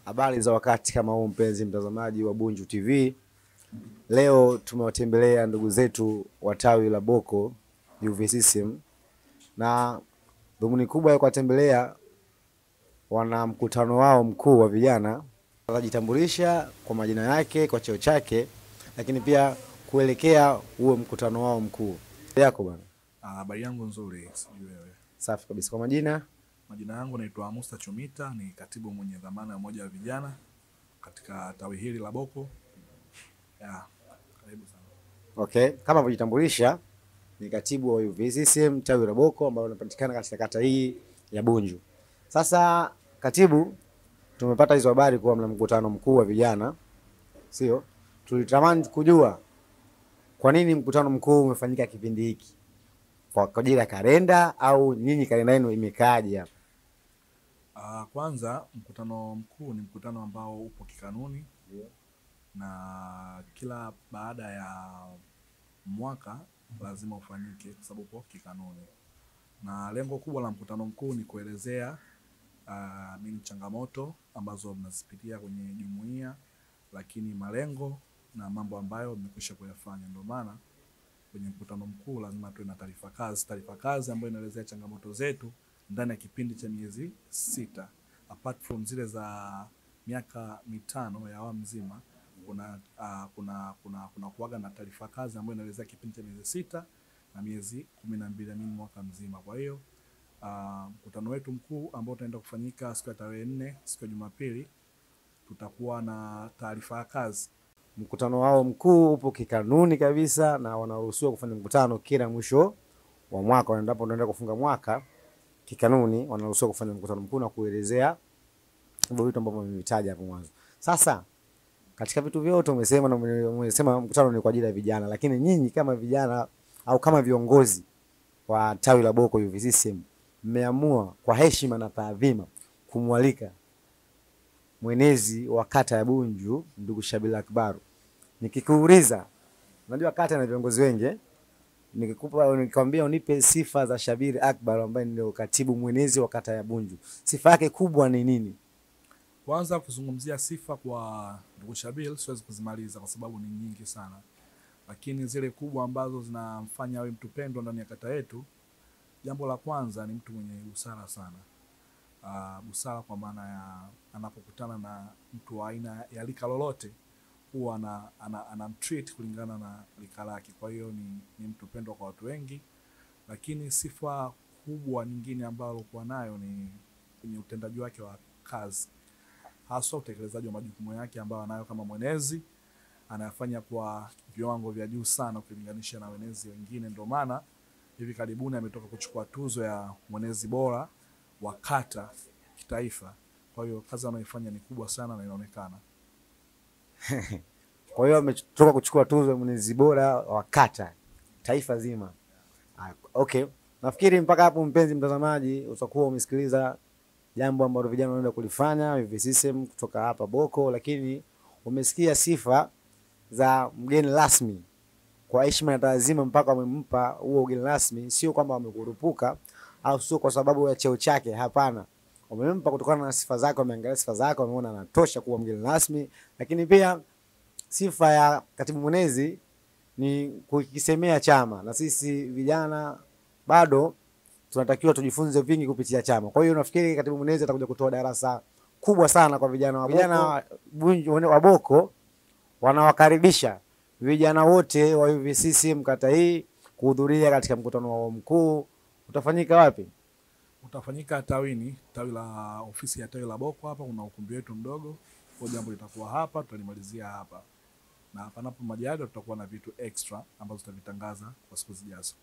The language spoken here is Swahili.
Habari za wakati kama huu, mpenzi mtazamaji wa Bunju TV. Leo tumewatembelea ndugu zetu wa tawi la Boko UVCCM, na dhumuni kubwa ya kuwatembelea, wana mkutano wao mkuu wa vijana. Watajitambulisha kwa majina yake, kwa cheo chake, lakini pia kuelekea huo mkutano wao mkuu. Yako bwana? Habari yangu nzuri, sijui wewe. Safi kabisa. Kwa majina? Majina yangu naitwa Musa Chumita, ni katibu mwenye dhamana ya umoja wa vijana katika tawi hili la Boko. Karibu sana. Okay, kama kujitambulisha, ni katibu wa UVCCM tawi la Boko ambao unapatikana katika kata hii ya Bunju. Sasa katibu, tumepata hizo habari kuwa mna mkutano mkuu wa vijana, sio? Tulitamani kujua kwa nini mkutano mkuu umefanyika kipindi hiki, kwa ajili ya kalenda au nyinyi kalenda yenu imekaaje hapa? Kwanza mkutano mkuu ni mkutano ambao upo kikanuni, na kila baada ya mwaka lazima ufanyike kwa sababu upo kikanuni. Na lengo kubwa la mkutano mkuu ni kuelezea nini changamoto ambazo mnazipitia kwenye jumuiya, lakini malengo na mambo ambayo mmekwisha kuyafanya. Ndio maana kwenye mkutano mkuu lazima tuwe na taarifa kazi ambayo inaelezea changamoto zetu ndani ya kipindi cha miezi 6. Apart from zile za miaka 5 ya awamu nzima, kuna kuaga na taarifa kazi ambayo inaelezea kipindi cha miezi 6 na miezi 12 mimi mwaka mzima. Kwa hiyo mkutano wetu mkuu ambao utaenda kufanyika siku ya tarehe 4, siku ya Jumapili, tutakuwa na taarifa kazi. Mkutano wao mkuu upo kikanuni kabisa, na wanaruhusiwa kufanya mkutano kila mwisho wa mwaka. Endapo wanaenda kufunga mwaka, kikanuni wanaruhusiwa kufanya mkutano mkuu na kuelezea vitu ambavyo nimevitaja hapo mwanzo. Sasa katika vitu vyote umesema mkutano ni kwa ajili ya vijana, lakini nyinyi kama vijana au kama viongozi wa tawi la Boko UVCCM mmeamua kwa heshima na taadhima kumwalika mwenezi wa kata ya Bunju, ndugu Shabir Akbaru. Nikikuuliza, unajua kata na viongozi wengi, nikikwambia unipe sifa za Shabir Akbaru ambaye ndio katibu mwenezi wa kata ya Bunju, sifa yake kubwa ni nini? Kwanza kuzungumzia sifa kwa ndugu Shabir siwezi kuzimaliza kwa sababu ni nyingi sana, lakini zile kubwa ambazo zinamfanya awe mtu pendwa ndani ya kata yetu, jambo la kwanza ni mtu mwenye busara sana. Busara kwa maana ya anapokutana na mtu wa aina ya lika lolote huwa anamtreat kulingana na lika lake. Kwa hiyo ni mtu pendwa kwa watu wengi. Lakini sifa kubwa nyingine ambayo kwa nayo ni kwenye utendaji wake wa kazi, hasa utekelezaji wa majukumu yake ambayo anayo kama mwenezi, anayafanya kwa viwango vya juu sana ukilinganisha na wenezi wengine. Ndio maana hivi karibuni ametoka kuchukua tuzo ya mwenezi bora wa kata kitaifa. Kwa hiyo kazi anayoifanya ni kubwa sana na inaonekana. Kwa hiyo ametoka kuchukua tuzo ya mwenezi bora wa kata taifa zima. Okay, nafikiri mpaka hapo mpenzi mtazamaji utakuwa umesikiliza jambo ambalo vijana wanaenda kulifanya UVCCM kutoka hapa Boko, lakini umesikia sifa za mgeni rasmi. Kwa heshima na taadhima mpaka wamempa huo ugeni rasmi, sio kwamba wamekurupuka au sio kwa sababu ya cheo chake, hapana. Wamempa kutokana na sifa zake, wameangalia sifa zake, wameona anatosha kuwa mgeni rasmi. Lakini pia sifa ya katibu mwenezi ni kukisemea chama, na sisi vijana bado tunatakiwa tujifunze vingi kupitia chama. Kwa hiyo nafikiri katibu mwenezi atakuja kutoa darasa kubwa sana kwa vijana wa Bunju wa Boko. Wanawakaribisha vijana wote wa UVCCM kata hii kuhudhuria katika mkutano wao mkuu. Utafanyika wapi? Utafanyika tawini, tawi la ofisi ya tawi la Boko. Hapa kuna ukumbi wetu mdogo. Kwa jambo litakuwa hapa, tutalimalizia hapa. Na panapo majaliwa tutakuwa na vitu extra ambazo tutavitangaza kwa siku zijazo.